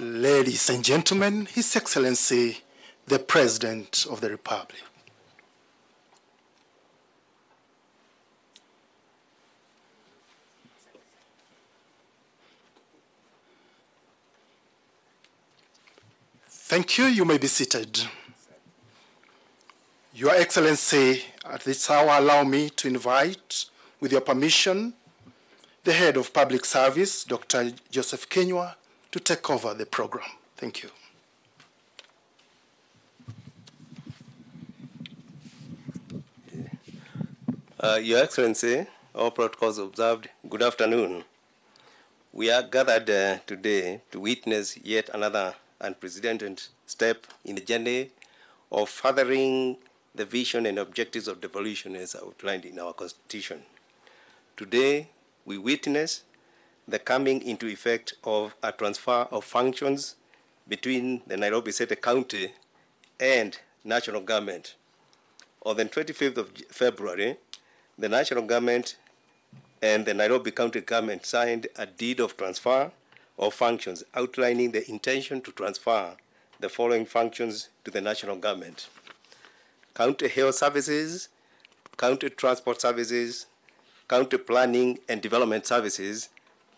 Ladies and gentlemen, His Excellency, the President of the Republic. Thank you. You may be seated. Your Excellency, at this hour, allow me to invite, with your permission, the Head of Public Service, Dr. Joseph Kenywa, to take over the program. Thank you. Your Excellency, all protocols observed, good afternoon. We are gathered today to witness yet another unprecedented step in the journey of furthering the vision and objectives of devolution as outlined in our Constitution. Today, we witness the coming into effect of a transfer of functions between the Nairobi City County and national government. On the 25th of February, the national government and the Nairobi County government signed a deed of transfer of functions outlining the intention to transfer the following functions to the national government: county health services, county transport services, county planning and development services,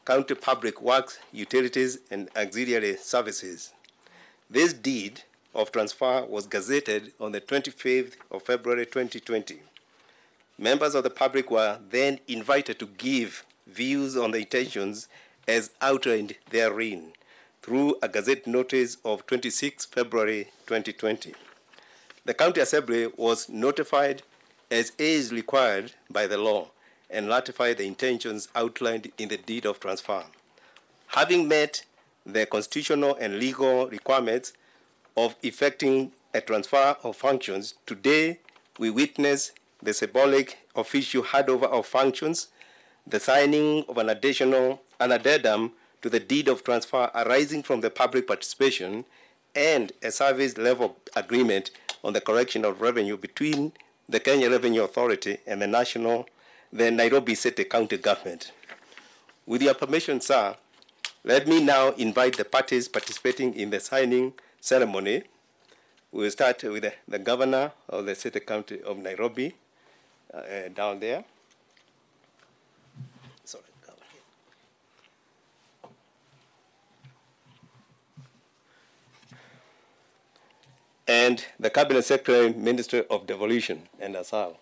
county public works, utilities, and auxiliary services. This deed of transfer was gazetted on the 25th of February 2020. Members of the public were then invited to give views on the intentions as outlined therein through a gazette notice of 26 February 2020. The County Assembly was notified as is required by the law and ratified the intentions outlined in the deed of transfer. Having met the constitutional and legal requirements of effecting a transfer of functions, today we witness the symbolic official handover of functions, the signing of an addendum to the deed of transfer arising from the public participation, and a service level agreement on the collection of revenue between the Kenya Revenue Authority and the Nairobi City County Government. With your permission, sir, let me now invite the parties participating in the signing ceremony. We will start with the governor of the City County of Nairobi, down there. Sorry, and the Cabinet Secretary, Minister of Devolution and Asal.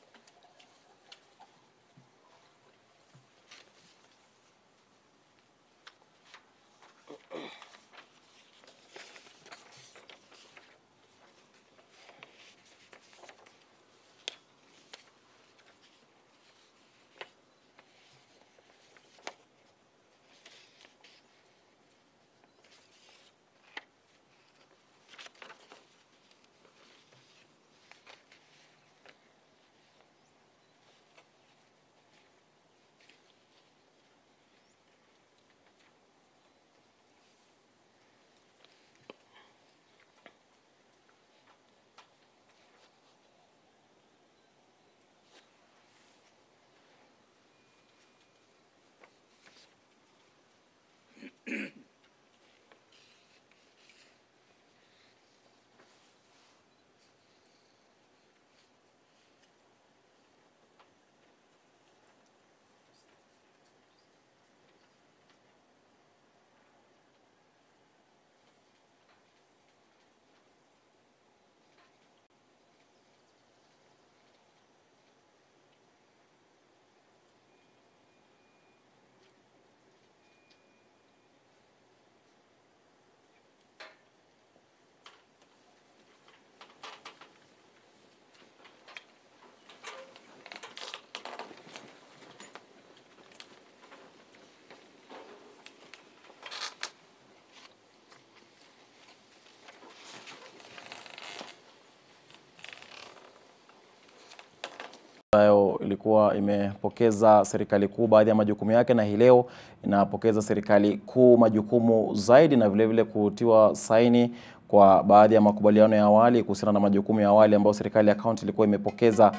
ambayo ilikuwa imepokeza serikali kuu baadhi ya majukumu yake, na hii leo inapokeza serikali kuu majukumu zaidi, na vile vile kutiwa saini kwa baadhi ya makubaliano ya awali kuhusiana na majukumu ya awali ambayo serikali ya kaunti ilikuwa imepokeza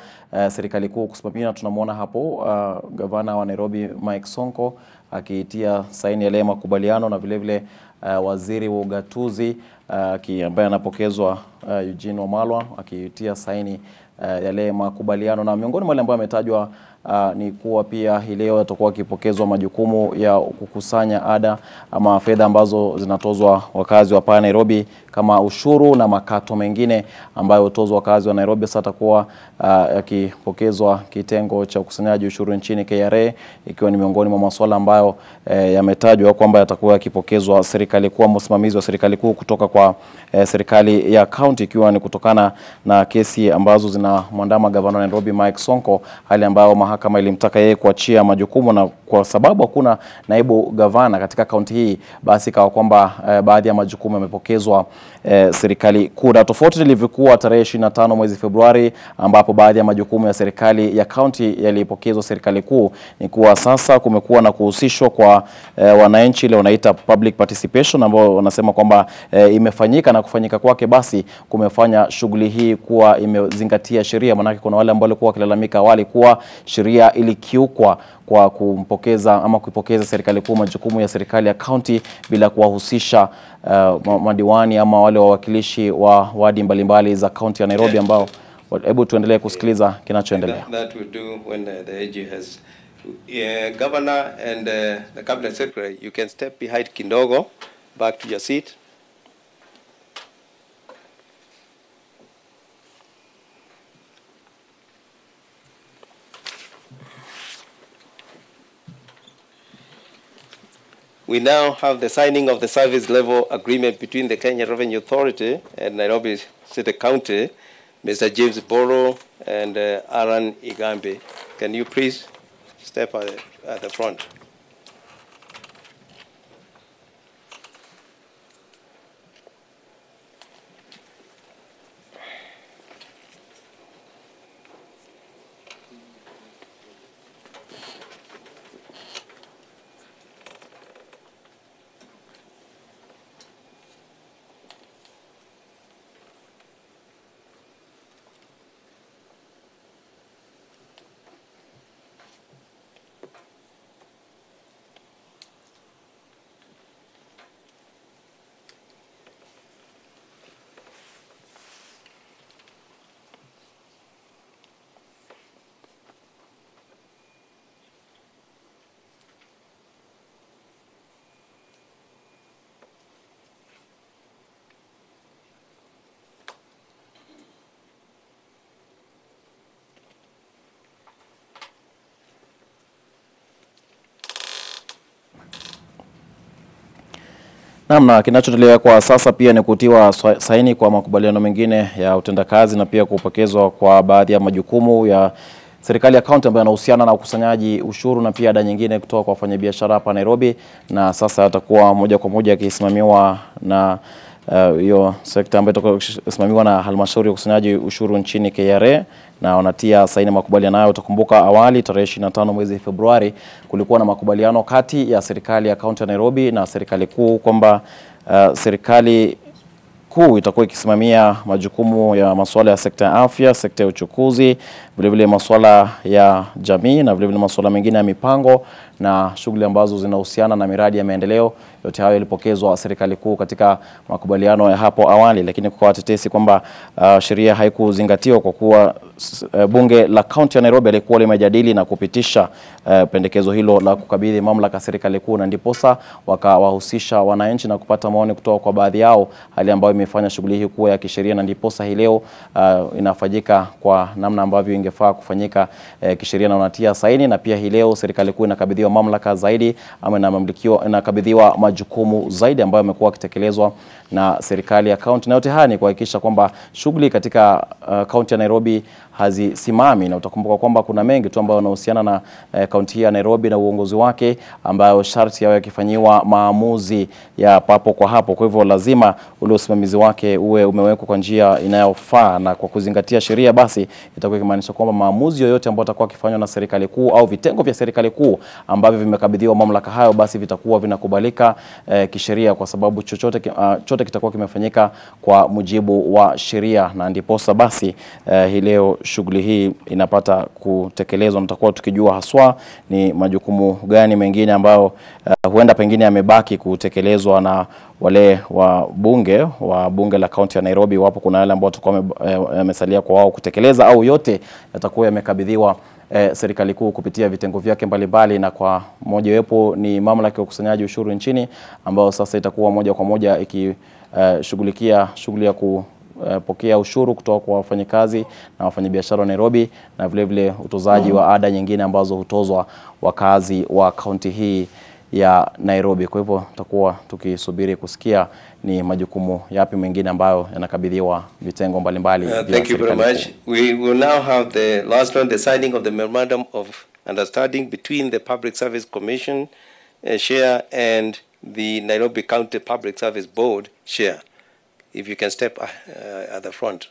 serikali kuu kusimamia. Tunamuona hapo gavana wa Nairobi Sonko akiitia saini yale makubaliano, na vile vile waziri wa ugatuzi ambaye anapokezwa Eugene Wamalwa akitia saini yale makubaliano, na miongoni mwa wale ambao ametajwa ni kuwa pia hii leo atakuwa akipokezwa majukumu ya kukusanya ada ama fedha ambazo zinatozwa wakazi wa hapa Nairobi kama ushuru na makato mengine ambayo hutozwa wakazi wa Nairobi. Sasa atakuwa akipokezwa kitengo cha ukusanyaji ushuru nchini KRA, ikiwa ni miongoni mwa masuala ambayo yametajwa kwamba yatakuwa akipokezwa serikali kuu, msimamizi wa serikali kuu kutoka kwa serikali ya county, ikiwa ni kutokana na kesi ambazo zinamwandama gavana wa Nairobi Mike Sonko, hali ambayo mahakama ilimtaka yeye kuachia majukumu, na kwa sababu hakuna naibu gavana katika kaunti hii, basi kawa kwamba baadhi ya majukumu yamepokezwa serikali kuu. Na tofauti ilivyokuwa tarehe 25 mwezi Februari ambapo baadhi ya majukumu ya serikali ya county yalipokezwa serikali kuu, ni kuwa sasa kumekuwa na kuhusishwa kwa wananchi, ile wanaita public participation, ambao wanasema kwamba imefanyika, na kufanyika kwake basi kumefanya shughuli hii kuwa imezingatia sheria. Maana kuna wale ambao walikuwa wakilalamika awali kuwa sheria ilikiukwa kwa kumpokeza ama kuipokeza serikali kuu majukumu ya serikali ya county bila kuwahusisha madiwani ama wale wawakilishi wa wadi mbalimbali za county ya Nairobi ambao. Hebu tuendelee kusikiliza kinachoendelea. That we do when the AG has governor and the cabinet secretary. You can step behind kidogo, back to your seat. We now have the signing of the service level agreement between the Kenya Revenue Authority and Nairobi City County, Mr. James Boro and Aaron Igambe. Can you please step at the front? Na kinachoendelea kwa sasa pia ni kutiwa saini kwa makubaliano mengine ya utendakazi na pia kupokezwa kwa baadhi ya majukumu ya serikali ya county ambayo yanahusiana na ukusanyaji ushuru na pia ada nyingine kutoka kwa wafanyabiashara hapa Nairobi, na sasa atakuwa moja kwa moja akisimamiwa na hiyo sekta ambayo itakusimamiwa na halmashauri ya ukusanyaji ushuru nchini KRA, na wanatia saini makubaliano hayo. Utakumbuka awali tarehe 25 mwezi Februari kulikuwa na makubaliano kati ya serikali ya kaunti ya Nairobi na serikali kuu kwamba serikali kuu itakuwa ikisimamia majukumu ya masuala ya sekta ya afya, sekta ya uchukuzi, vile vile masuala ya jamii na vile vile masuala mengine ya mipango na shughuli ambazo zinahusiana na miradi ya maendeleo. Yote hayo yalipokezwa serikali kuu katika makubaliano ya hapo awali, lakini kwa watetesi kwamba sheria haikuzingatiwa kwa kuwa bunge la kaunti ya Nairobi lilikuwa limejadili na kupitisha pendekezo hilo la kukabidhi mamlaka serikali kuu, na ndiposa wakawahusisha wananchi na kupata maoni kutoka kwa baadhi yao, hali ambayo imefanya shughuli hii kuwa ya kisheria, na ndiposa hii leo inafanyika kwa namna ambavyo ingefaa kufanyika kisheria, na unatia saini. Na pia hii leo serikali kuu inakabidhiwa mamlaka zaidi ama inakabidhiwa majukumu zaidi ambayo yamekuwa yakitekelezwa na serikali ya kaunti, na yote haya ni kuhakikisha kwamba shughuli katika kaunti ya Nairobi hazisimami. Na utakumbuka kwamba kuna mengi tu ambayo yanahusiana na kaunti hii ya Nairobi na uongozi wake ambayo sharti yao yakifanyiwa maamuzi ya papo kwa hapo. Kwa hivyo lazima ule usimamizi wake uwe umewekwa kwa njia inayofaa na kwa kuzingatia sheria, basi itakuwa ikimaanisha kwamba maamuzi yoyote ambayo atakuwa akifanywa na serikali kuu au vitengo vya serikali kuu ambavyo vimekabidhiwa mamlaka hayo basi vitakuwa vinakubalika kisheria, kwa sababu chote kitakuwa kimefanyika kwa mujibu wa sheria, na ndiposa basi hii leo shughuli hii inapata kutekelezwa. Tutakuwa tukijua haswa ni majukumu gani mengine ambayo huenda pengine yamebaki kutekelezwa na wale wa bunge la kaunti ya Nairobi, wapo kuna wale ambao watakuwa wamesalia kwa wao kutekeleza, au yote yatakuwa yamekabidhiwa serikali kuu kupitia vitengo vyake mbalimbali. Na kwa mojawapo ni mamlaka ya ukusanyaji ushuru nchini, ambao sasa itakuwa moja kwa moja ikishughulikia shughuli ya kupokea ushuru kutoka kwa wafanyikazi na wafanyabiashara wa Nairobi, na vile vile utozaji wa ada nyingine ambazo hutozwa wakazi wa kaunti hii ya Nairobi. Kwa hivyo tutakuwa tukisubiri kusikia ni majukumu yapi mengine ambayo yanakabidhiwa vitengo mbalimbali. Thank you very much. We will now have the last one, the signing of the memorandum of understanding between the Public Service Commission chair and the Nairobi County Public Service Board chair. If you can step at the front.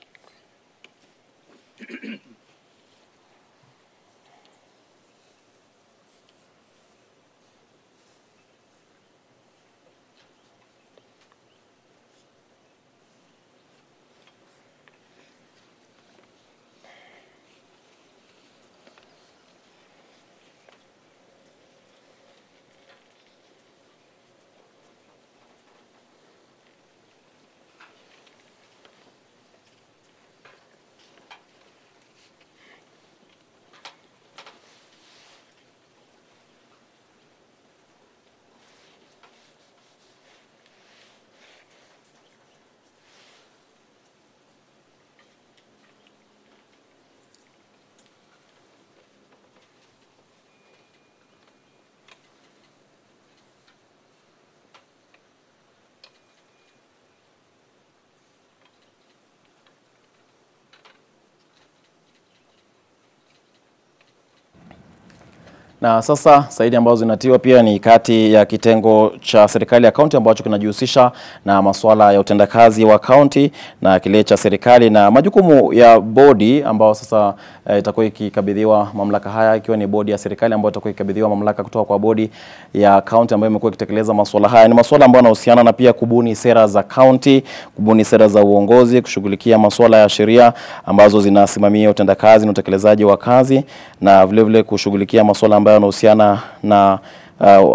Na sasa saidi ambazo zinatiwa pia ni kati ya kitengo cha serikali ya kaunti ambacho kinajihusisha na masuala ya utendakazi wa kaunti na kile cha serikali na majukumu ya bodi ambao sasa itakuwa ikikabidhiwa mamlaka haya, ikiwa ni bodi ya serikali ambayo itakuwa ikikabidhiwa mamlaka kutoka kwa bodi ya kaunti ambayo imekuwa ikitekeleza masuala haya. Ni masuala ambayo yanahusiana na pia kubuni sera za kaunti, kubuni sera za uongozi, kushughulikia masuala ya sheria ambazo zinasimamia utendakazi na utekelezaji wa kazi, na vile vile kushughulikia masuala ambayo yanahusiana na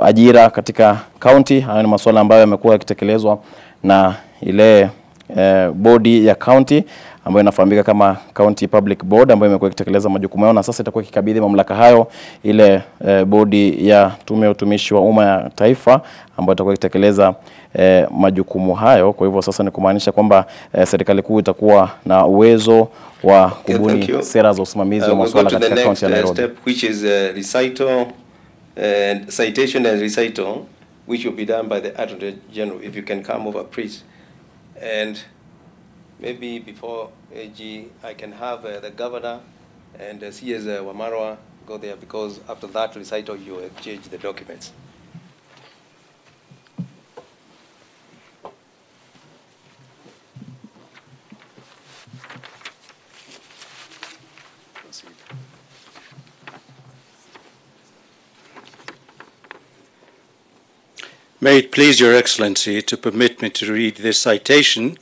ajira katika kaunti. Hayo ni masuala ambayo yamekuwa yakitekelezwa na ile bodi ya kaunti ambayo inafahamika kama County Public Board, ambayo imekuwa ikitekeleza majukumu yao, na sasa itakuwa ikikabidhi mamlaka hayo ile bodi ya tume ya utumishi wa umma ya taifa ambayo itakuwa ikitekeleza majukumu hayo. Kwa hivyo sasa ni kumaanisha kwamba serikali kuu itakuwa na uwezo wa kubuni sera za usimamizi wa masuala katika kaunti ya Nairobi. Step, which is recital and citation and recital, which will be done by the Attorney General. If you can come over, please. And maybe before AG, I can have the governor and CS Wamalwa go there, because after that recital you exchange the documents. May it please Your Excellency to permit me to read this citation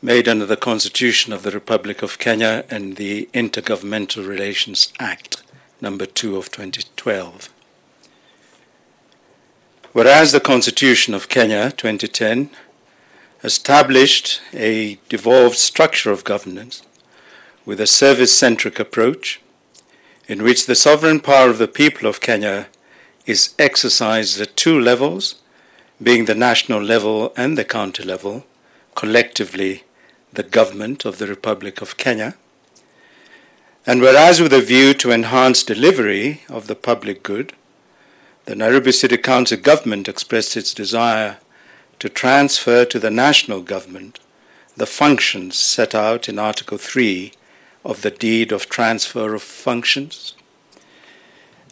made under the Constitution of the Republic of Kenya and the Intergovernmental Relations Act, number 2 of 2012. Whereas the Constitution of Kenya, 2010, established a devolved structure of governance with a service-centric approach in which the sovereign power of the people of Kenya is exercised at two levels, being the national level and the county level, collectively the government of the Republic of Kenya. And whereas with a view to enhance delivery of the public good, the Nairobi City Council government expressed its desire to transfer to the national government the functions set out in Article 3 of the Deed of Transfer of Functions.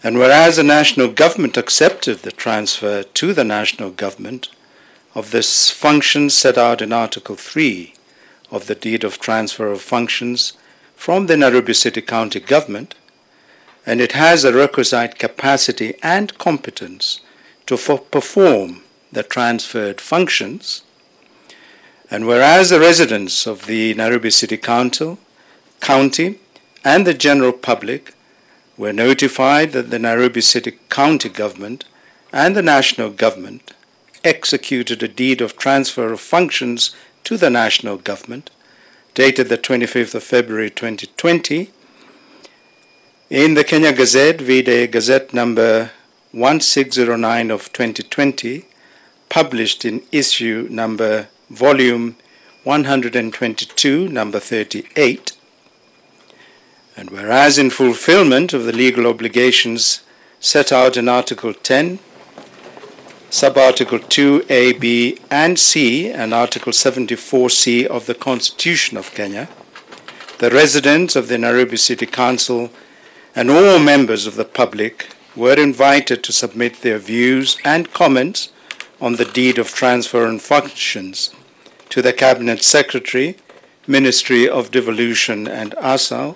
And whereas the national government accepted the transfer to the national government of this functions set out in Article 3 of the Deed of Transfer of Functions from the Nairobi City County government, and it has the requisite capacity and competence to perform the transferred functions. And whereas the residents of the Nairobi City Council, County, and the general public were notified that the Nairobi City County government and the national government executed a deed of transfer of functions to the national government, dated the 25th of February 2020, in the Kenya Gazette, vide Gazette number 1609 of 2020, published in issue number volume 122, number 38. And whereas in fulfillment of the legal obligations set out in Article 10, Sub-Article 2, A, B, and C, and Article 74C of the Constitution of Kenya, the residents of the Nairobi City Council and all members of the public were invited to submit their views and comments on the deed of transfer and functions to the Cabinet Secretary, Ministry of Devolution and ASAL,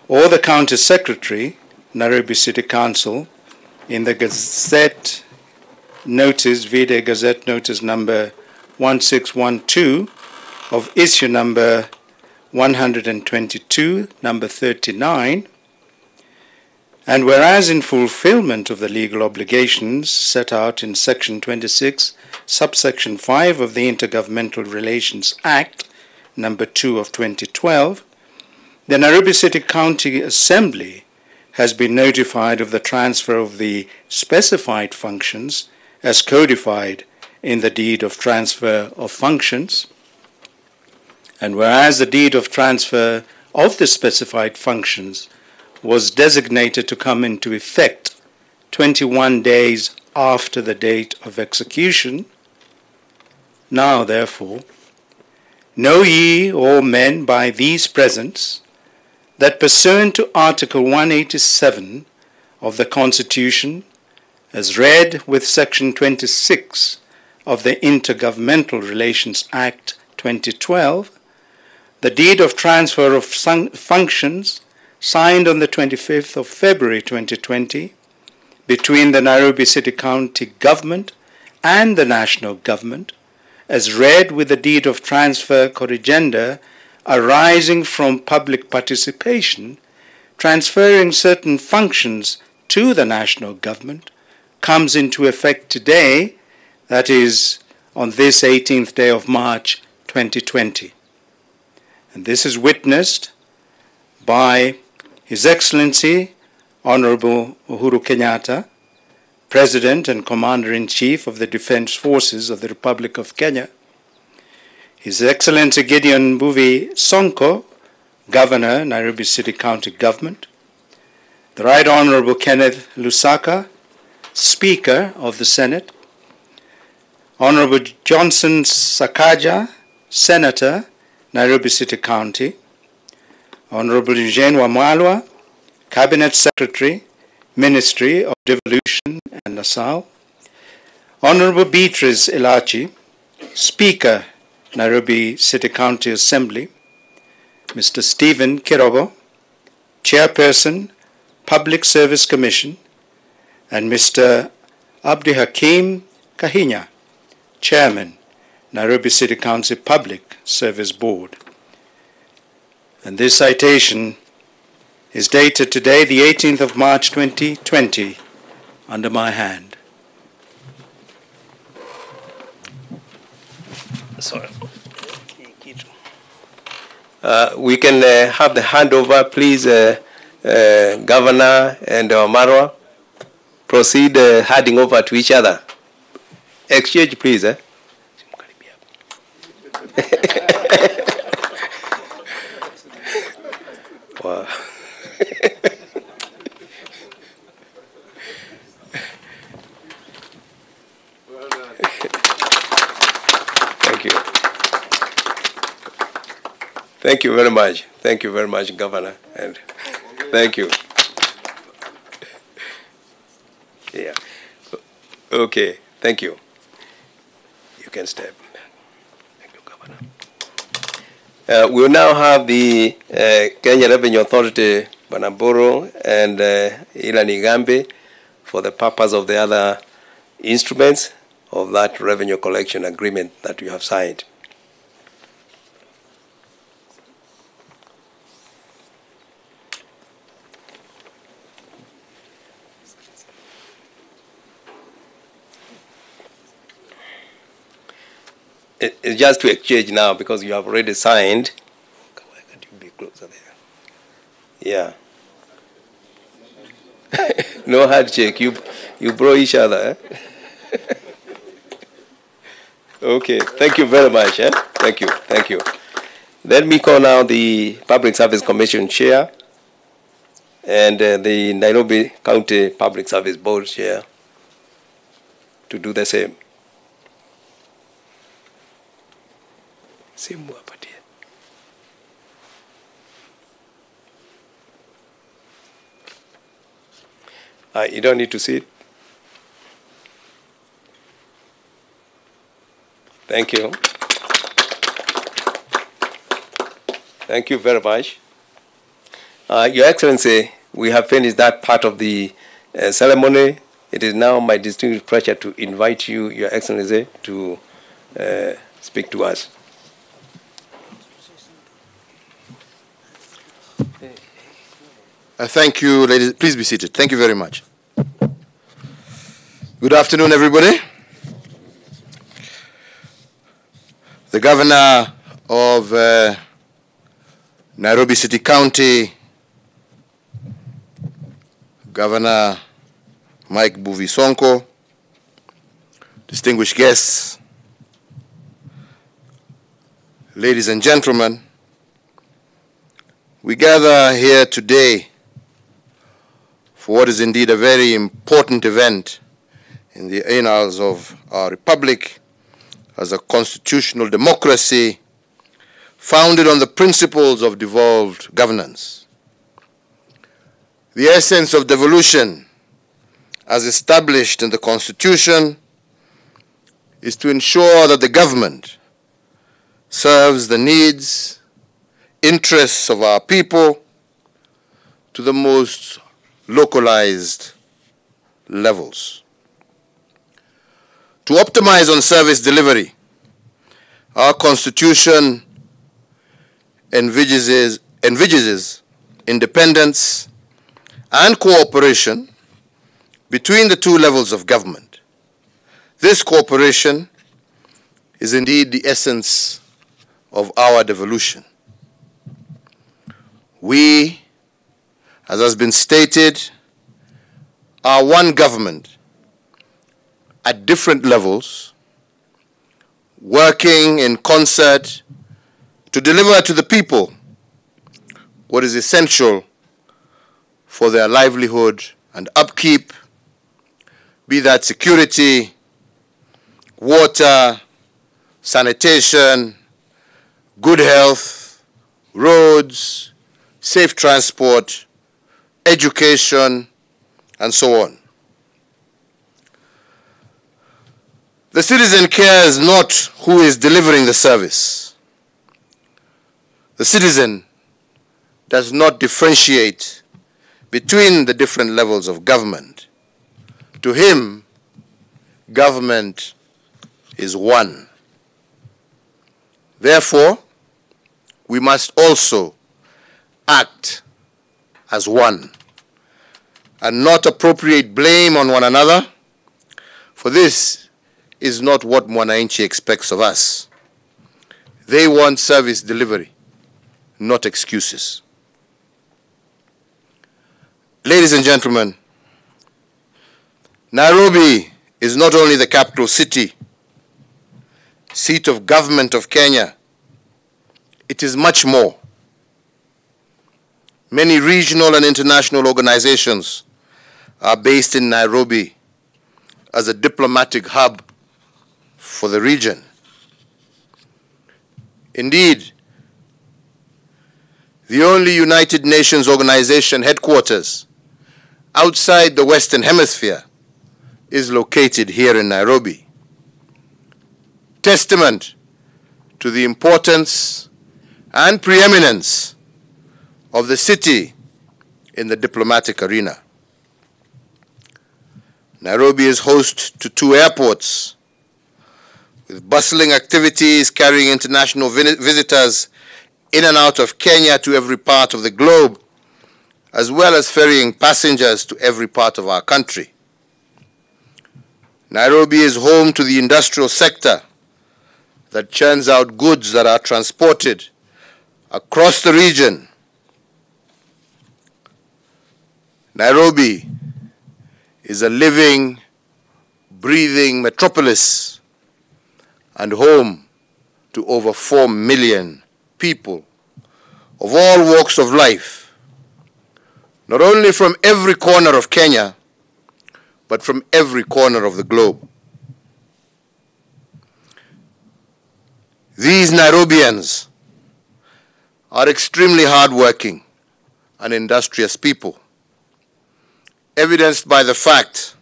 or the County Secretary, Nairobi City Council, in the Gazette Notice, vide Gazette Notice number 1612 of issue number 122, number 39, and whereas in fulfillment of the legal obligations set out in Section 26, subsection 5 of the Intergovernmental Relations Act, number 2 of 2012, the Nairobi City County Assembly has been notified of the transfer of the specified functions as codified in the deed of transfer of functions. And whereas the deed of transfer of the specified functions was designated to come into effect 21 days after the date of execution, now therefore, know ye, all men, by these presents, that pursuant to Article 187 of the Constitution, as read with Section 26 of the Intergovernmental Relations Act 2012, the deed of transfer of functions signed on the 25th of February 2020 between the Nairobi City County Government and the National Government, as read with the deed of transfer corrigenda arising from public participation, transferring certain functions to the National Government, comes into effect today, that is, on this 18th day of March 2020. And this is witnessed by His Excellency Honorable Uhuru Kenyatta, President and Commander-in-Chief of the Defense Forces of the Republic of Kenya, His Excellency Gideon Mbuvi Sonko, Governor, Nairobi City County Government, the Right Honorable Kenneth Lusaka, Speaker of the Senate, Honorable Johnson Sakaja, Senator, Nairobi City County, Honorable CS Wamalwa, Cabinet Secretary, Ministry of Devolution and ASAL, Honorable Beatrice Elachi, Speaker, Nairobi City County Assembly, Mr. Stephen Kirogo, Chairperson, Public Service Commission, and Mr. Abdi Hakim Kahinya, Chairman, Nairobi City Council Public Service Board. And this citation is dated today, the 18th of March 2020, under my hand. Sorry. We can have the handover, please, Governor and Marwa. Proceed handing over to each other. Exchange, please. Wow. Thank you. Thank you very much. Thank you very much, Governor. And thank you. Yeah. Okay. Thank you. You can step. Thank you, Governor. We'll now have the Kenya Revenue Authority Banaboro and Ila Nigambe for the purpose of the other instruments of that revenue collection agreement that you have signed. It's just to exchange now because you have already signed. Why can't you be closer there? Yeah. No handshake. You bro each other. Eh? Okay. Thank you very much. Eh? Thank you. Thank you. Let me call now the Public Service Commission Chair and the Nairobi County Public Service Board Chair to do the same. You don't need to sit. Thank you. Thank you very much. Your Excellency, we have finished that part of the ceremony. It is now my distinguished pleasure to invite you, Your Excellency, to speak to us. Thank you, ladies. Please be seated. Thank you very much. Good afternoon, everybody. The Governor of Nairobi City County, Governor Mike Buvi Sonko, distinguished guests, ladies and gentlemen, we gather here today for what is indeed a very important event in the annals of our republic as a constitutional democracy founded on the principles of devolved governance. The essence of devolution, as established in the Constitution, is to ensure that the government serves the needs, interests of our people to the most localized levels. To optimize on service delivery, our Constitution envisages independence and cooperation between the two levels of government. This cooperation is indeed the essence of our devolution. We, as has been stated, are one government at different levels, working in concert to deliver to the people what is essential for their livelihood and upkeep, be that security, water, sanitation, good health, roads, safe transport, education, and so on. The citizen cares not who is delivering the service. The citizen does not differentiate between the different levels of government. To him, government is one. Therefore, we must also act as one and not appropriate blame on one another, for this is not what Mwananchi expects of us. They want service delivery, not excuses. Ladies and gentlemen, Nairobi is not only the capital city, seat of government of Kenya, it is much more. Many regional and international organizations are based in Nairobi as a diplomatic hub for the region. Indeed, the only United Nations organization headquarters outside the Western Hemisphere is located here in Nairobi. Testament to the importance and preeminence of the city in the diplomatic arena. Nairobi is host to 2 airports, with bustling activities carrying international visitors in and out of Kenya to every part of the globe, as well as ferrying passengers to every part of our country. Nairobi is home to the industrial sector that churns out goods that are transported across the region. Nairobi is a living, breathing metropolis and home to over 4 million people of all walks of life, not only from every corner of Kenya, but from every corner of the globe. These Nairobians are extremely hardworking and industrious people, evidenced by the fact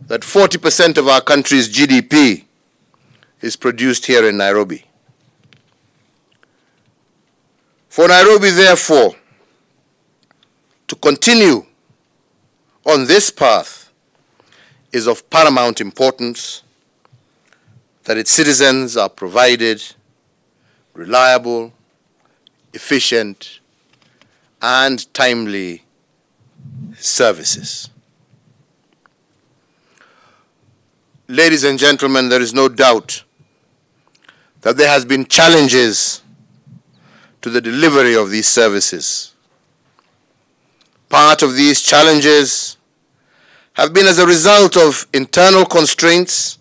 that 40% of our country's GDP is produced here in Nairobi. For Nairobi, therefore, to continue on this path is of paramount importance, that its citizens are provided reliable, efficient, and timely services. Ladies and gentlemen, there is no doubt that there has been challenges to the delivery of these services. Part of these challenges have been as a result of internal constraints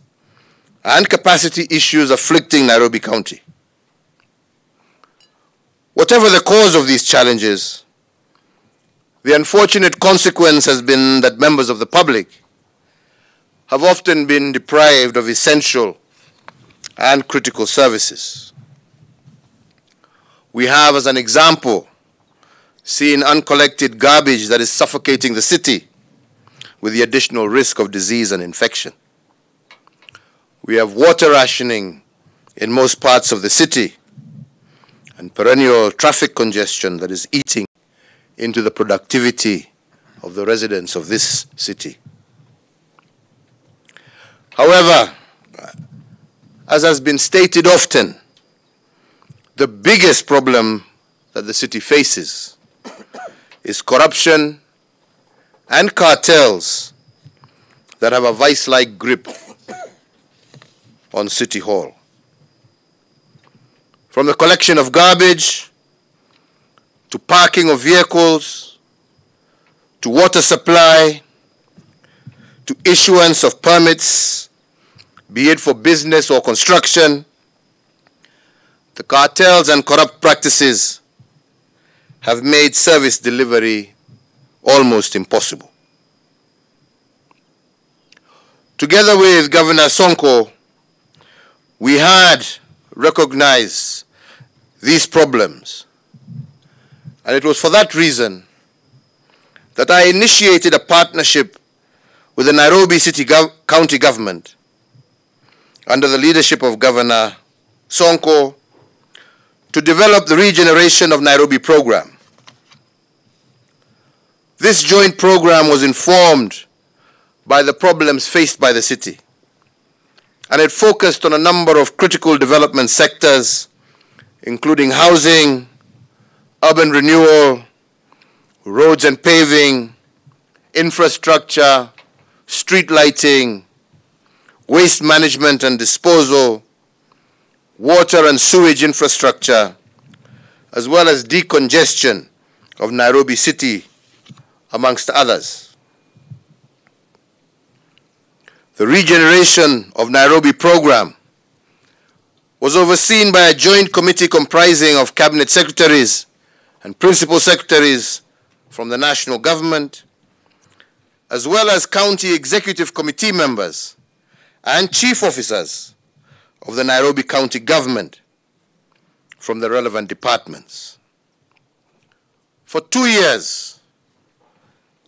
and capacity issues afflicting Nairobi County. Whatever the cause of these challenges, the unfortunate consequence has been that members of the public have often been deprived of essential and critical services. We have, as an example, seen uncollected garbage that is suffocating the city with the additional risk of disease and infection. We have water rationing in most parts of the city and perennial traffic congestion that is eating into the productivity of the residents of this city. However, as has been stated often, the biggest problem that the city faces is corruption and cartels that have a vice-like grip on City Hall. From the collection of garbage, to parking of vehicles, to water supply, to issuance of permits, be it for business or construction, the cartels and corrupt practices have made service delivery almost impossible. Together with Governor Sonko, we had recognized these problems, and it was for that reason that I initiated a partnership with the Nairobi County government under the leadership of Governor Sonko to develop the Regeneration of Nairobi program. This joint program was informed by the problems faced by the city, and it focused on a number of critical development sectors, including housing, urban renewal, roads and paving, infrastructure, street lighting, waste management and disposal, water and sewage infrastructure, as well as decongestion of Nairobi city, amongst others. The Regeneration of Nairobi program was overseen by a joint committee comprising of cabinet secretaries and principal secretaries from the national government, as well as county executive committee members and chief officers of the Nairobi County government from the relevant departments. For 2 years,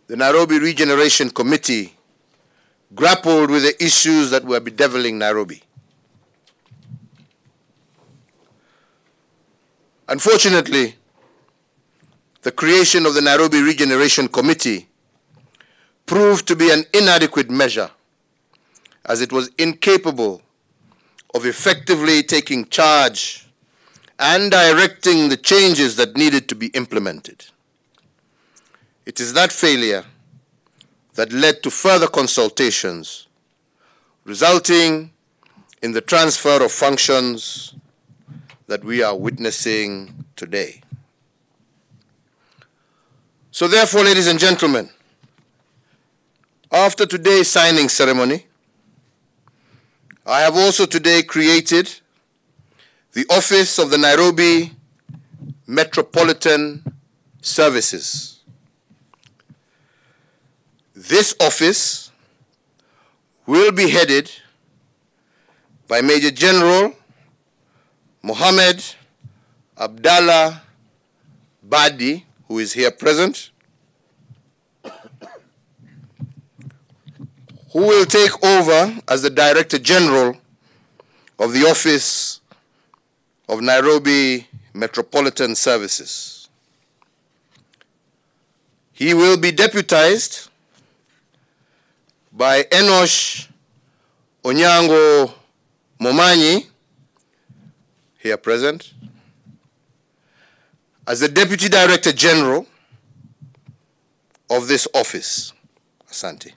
the Nairobi Regeneration Committee grappled with the issues that were bedeviling Nairobi. Unfortunately, the creation of the Nairobi Regeneration Committee proved to be an inadequate measure, as it was incapable of effectively taking charge and directing the changes that needed to be implemented. It is that failure that led to further consultations, resulting in the transfer of functions that we are witnessing today. So therefore, ladies and gentlemen, after today's signing ceremony, I have also today created the Office of the Nairobi Metropolitan Services. This office will be headed by Major General Mohammed Abdallah Badi, who is here present, who will take over as the Director General of the Office of Nairobi Metropolitan Services. He will be deputized by Enosh Onyango Momanyi, here present, as the Deputy Director General of this office. Asante.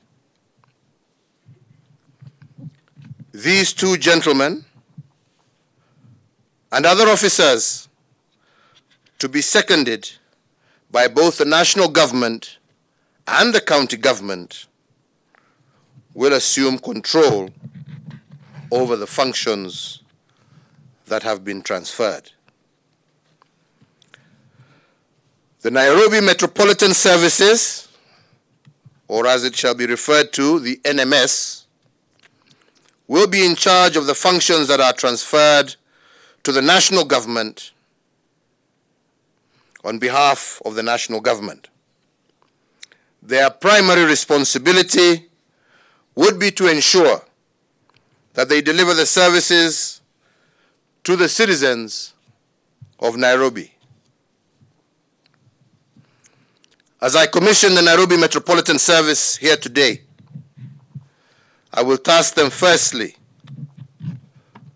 These two gentlemen and other officers to be seconded by both the national government and the county government will assume control over the functions that have been transferred. The Nairobi Metropolitan Services, or as it shall be referred to, the NMS, will be in charge of the functions that are transferred to the national government on behalf of the national government. Their primary responsibility would be to ensure that they deliver the services to the citizens of Nairobi. As I commission the Nairobi Metropolitan Service here today, I will task them firstly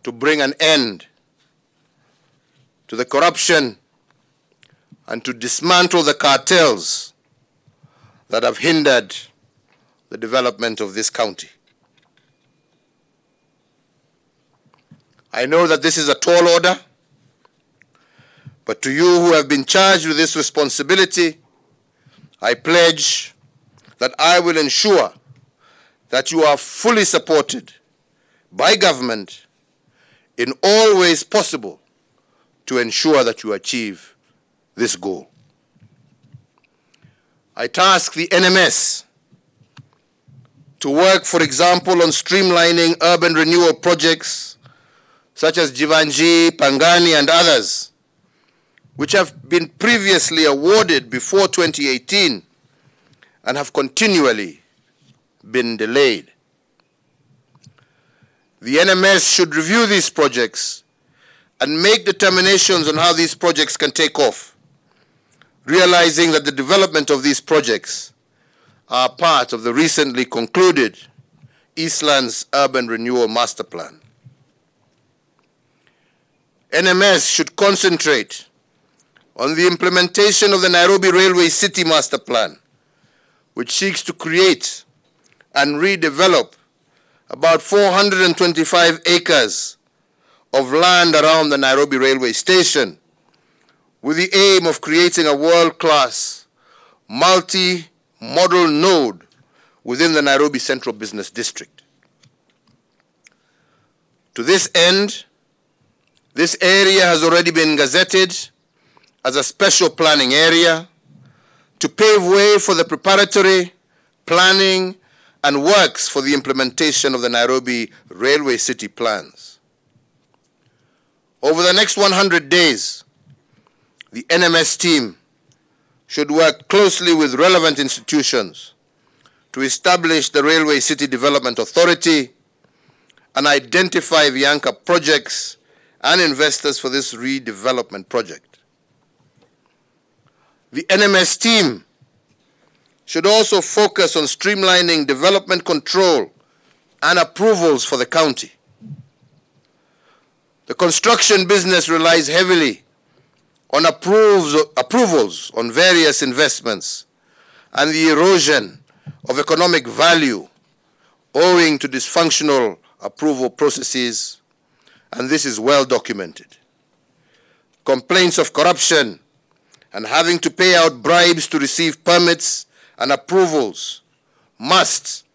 to bring an end to the corruption and to dismantle the cartels that have hindered the development of this county. I know that this is a tall order, but to you who have been charged with this responsibility, I pledge that I will ensure that you are fully supported by government in all ways possible to ensure that you achieve this goal. I task the NMS to work, for example, on streamlining urban renewal projects such as Jivanji, Pangani, and others, which have been previously awarded before 2018 and have continually been delayed. The NMS should review these projects and make determinations on how these projects can take off, realizing that the development of these projects are part of the recently concluded Eastlands Urban Renewal Master Plan. NMS should concentrate on the implementation of the Nairobi Railway City Master Plan, which seeks to create and redevelop about 425 acres of land around the Nairobi railway station, with the aim of creating a world-class, multi-model node within the Nairobi Central Business District. To this end, this area has already been gazetted as a special planning area to pave way for the preparatory, planning, and works for the implementation of the Nairobi Railway City plans. Over the next 100 days, the NMS team should work closely with relevant institutions to establish the Railway City Development Authority and identify the anchor projects and investors for this redevelopment project. The NMS team should also focus on streamlining development control and approvals for the county. The construction business relies heavily on approvals on various investments and the erosion of economic value owing to dysfunctional approval processes, and this is well documented. Complaints of corruption and having to pay out bribes to receive permits and approvals must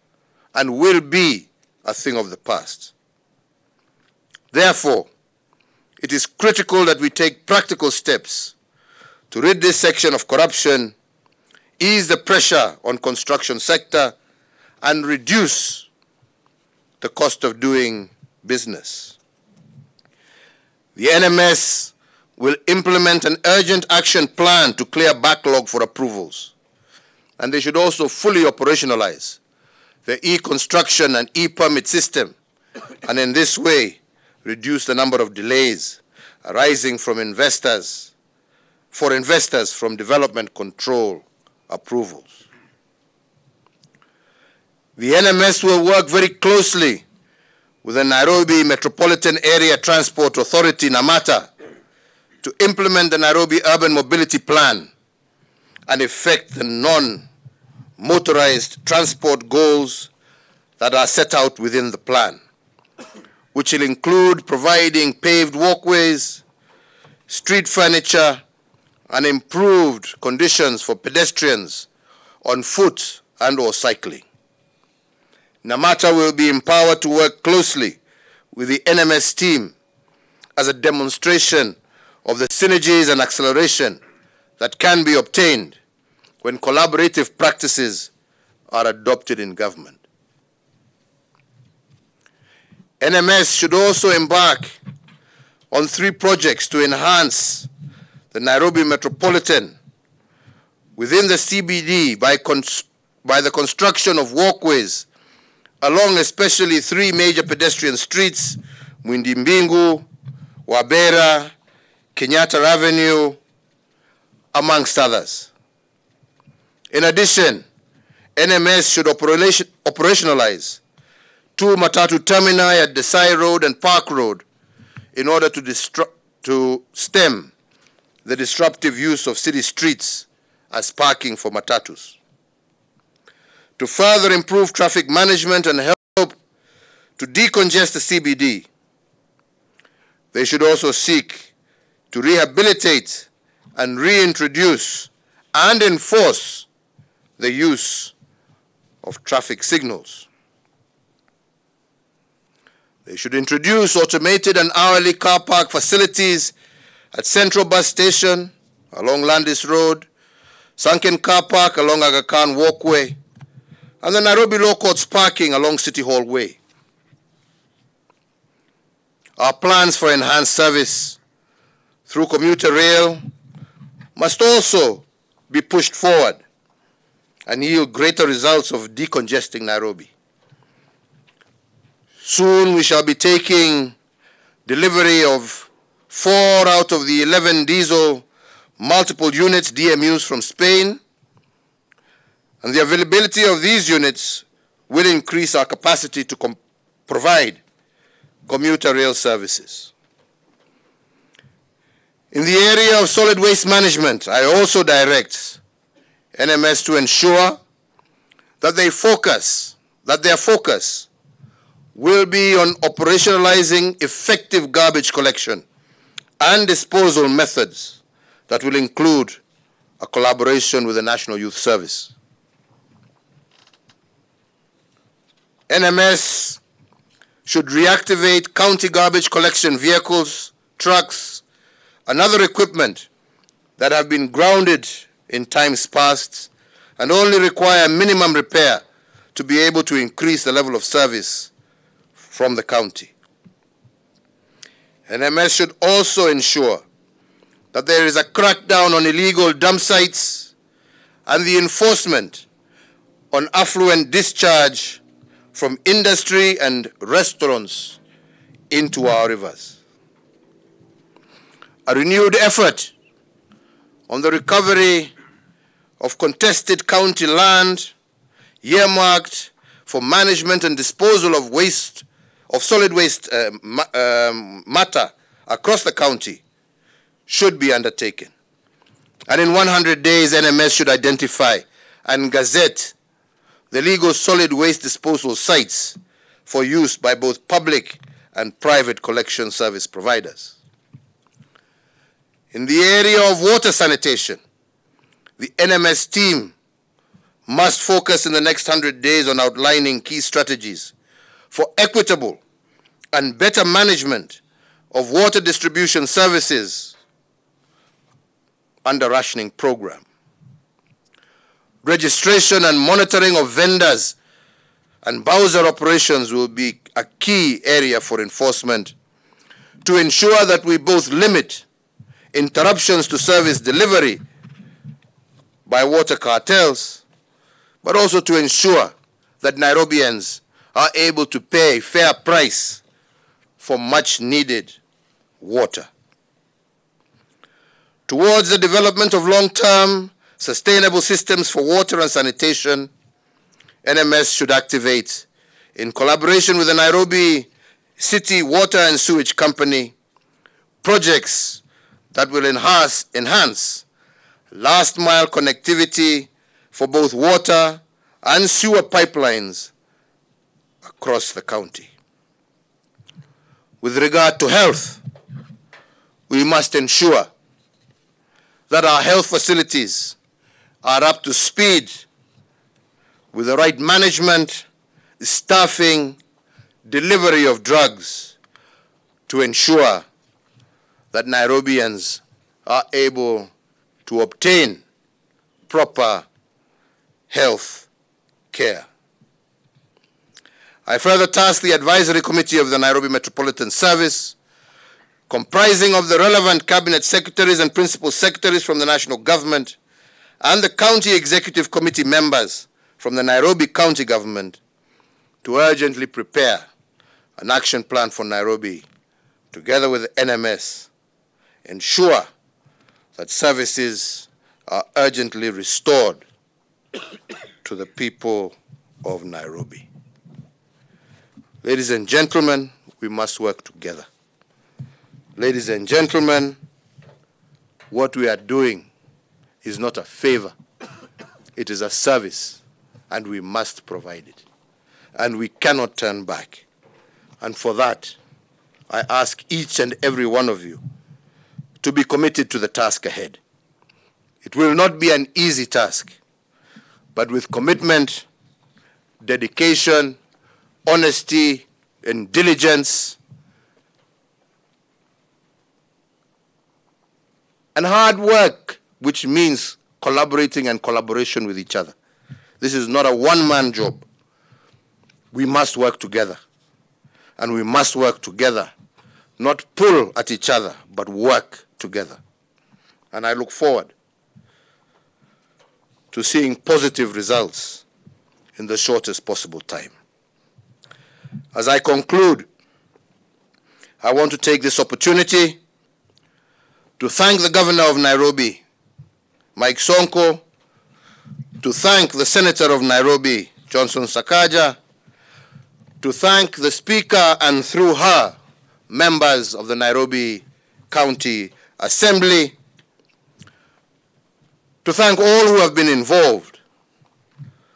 and will be a thing of the past. Therefore, it is critical that we take practical steps to rid this section of corruption, ease the pressure on construction sector, and reduce the cost of doing business. The NMS will implement an urgent action plan to clear backlog for approvals, and they should also fully operationalize the e-construction and e-permit system, and in this way reduce the number of delays arising from investors from development control approvals. The NMS will work very closely with the Nairobi Metropolitan Area Transport Authority, NAMATA, to implement the Nairobi Urban Mobility Plan and effect the non-motorized transport goals that are set out within the plan, which will include providing paved walkways, street furniture, and improved conditions for pedestrians on foot and or cycling. NAMATA will be empowered to work closely with the NMS team as a demonstration of the synergies and acceleration that can be obtained when collaborative practices are adopted in government. NMS should also embark on 3 projects to enhance the Nairobi Metropolitan within the CBD by the construction of walkways along especially 3 major pedestrian streets, Mwindi Mbingu, Wabera, Kenyatta Avenue, amongst others. In addition, NMS should operationalize 2 matatu termini at Desai Road and Park Road in order to stem the disruptive use of city streets as parking for matatus. To further improve traffic management and help to decongest the CBD, they should also seek to rehabilitate and reintroduce and enforce the use of traffic signals. They should introduce automated and hourly car park facilities at Central Bus Station along Landis Road, Sunken Car Park along Aga Khan Walkway, and the Nairobi Law Courts parking along City Hall Way. Our plans for enhanced service through commuter rail must also be pushed forward and yield greater results of decongesting Nairobi. Soon we shall be taking delivery of 4 out of the 11 diesel multiple units DMUs from Spain, and the availability of these units will increase our capacity to provide commuter rail services. In the area of solid waste management, I also direct NMS to ensure that their focus will be on operationalizing effective garbage collection and disposal methods that will include a collaboration with the National Youth Service. NMS should reactivate county garbage collection vehicles, trucks, and other equipment that have been grounded in times past and only require minimum repair to be able to increase the level of service from the county. NMS should also ensure that there is a crackdown on illegal dump sites and the enforcement on affluent discharge from industry and restaurants into our rivers. A renewed effort on the recovery of contested county land earmarked for management and disposal of waste, of solid waste matter across the county should be undertaken. And in 100 days, NMS should identify and gazette the legal solid waste disposal sites for use by both public and private collection service providers. In the area of water sanitation, the NMS team must focus in the next 100 days on outlining key strategies for equitable and better management of water distribution services under rationing program. Registration and monitoring of vendors and Bowser operations will be a key area for enforcement to ensure that we both limit interruptions to service delivery by water cartels, but also to ensure that Nairobians are able to pay a fair price for much needed water. Towards the development of long-term sustainable systems for water and sanitation, NMS should activate, in collaboration with the Nairobi City Water and Sewage Company, projects that will enhance last-mile connectivity for both water and sewer pipelines across the county. With regard to health, we must ensure that our health facilities are up to speed with the right management, staffing, delivery of drugs to ensure that Nairobians are able to obtain proper health care. I further task the Advisory Committee of the Nairobi Metropolitan Service, comprising of the relevant cabinet secretaries and principal secretaries from the national government and the county executive committee members from the Nairobi County government, to urgently prepare an action plan for Nairobi together with the NMS, ensure that services are urgently restored to the people of Nairobi. Ladies and gentlemen, we must work together. Ladies and gentlemen, what we are doing is not a favor. It is a service, and we must provide it. And we cannot turn back. And for that, I ask each and every one of you to be committed to the task ahead. It will not be an easy task, but with commitment, dedication, honesty, and diligence, and hard work, which means collaborating and collaboration with each other. This is not a one-man job. We must work together. And we must work together, not pull at each other, but work together. And I look forward to seeing positive results in the shortest possible time. As I conclude, I want to take this opportunity to thank the Governor of Nairobi, Mike Sonko, to thank the Senator of Nairobi, Johnson Sakaja, to thank the Speaker and through her, members of the Nairobi County Assembly, to thank all who have been involved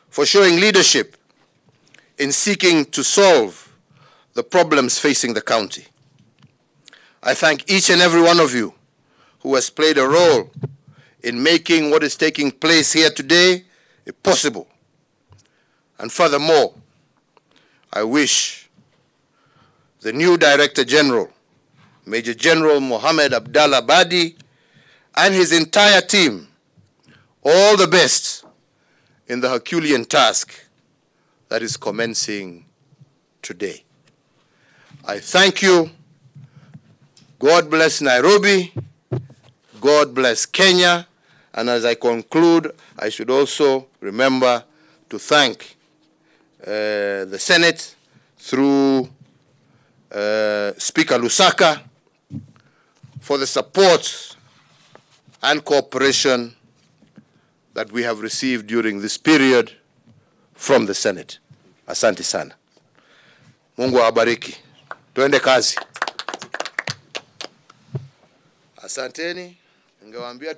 for showing leadership in seeking to solve the problems facing the county. I thank each and every one of you who has played a role in making what is taking place here today possible. And furthermore, I wish the new Director General, Major General Mohammed Abdallah Badi, and his entire team all the best in the Herculean task that is commencing today. I thank you. God bless Nairobi. God bless Kenya. And as I conclude, I should also remember to thank the Senate through Speaker Lusaka for the support and cooperation that we have received during this period from the Senate. Asante sana. Mungu awabariki. Tuende kazi. Asanteni. Ningewaambia